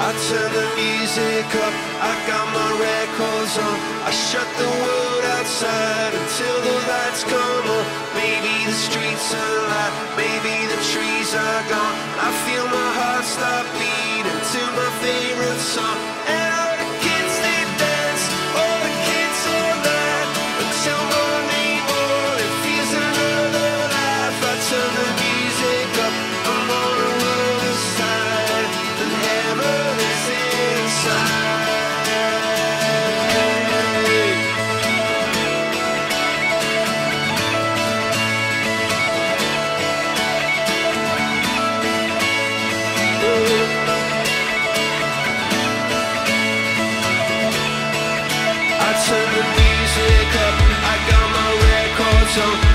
I turn the music up, I got my records on. I shut the world outside until the lights come on. Maybe the streets are alive, maybe the trees are gone. I feel my heart stop beating to my favorite song. And all the kids they dance, all the kids all night until morning feels another life. I turn the music up, I'm on the other side, and heaven is inside. I turn the music up, I got my records on.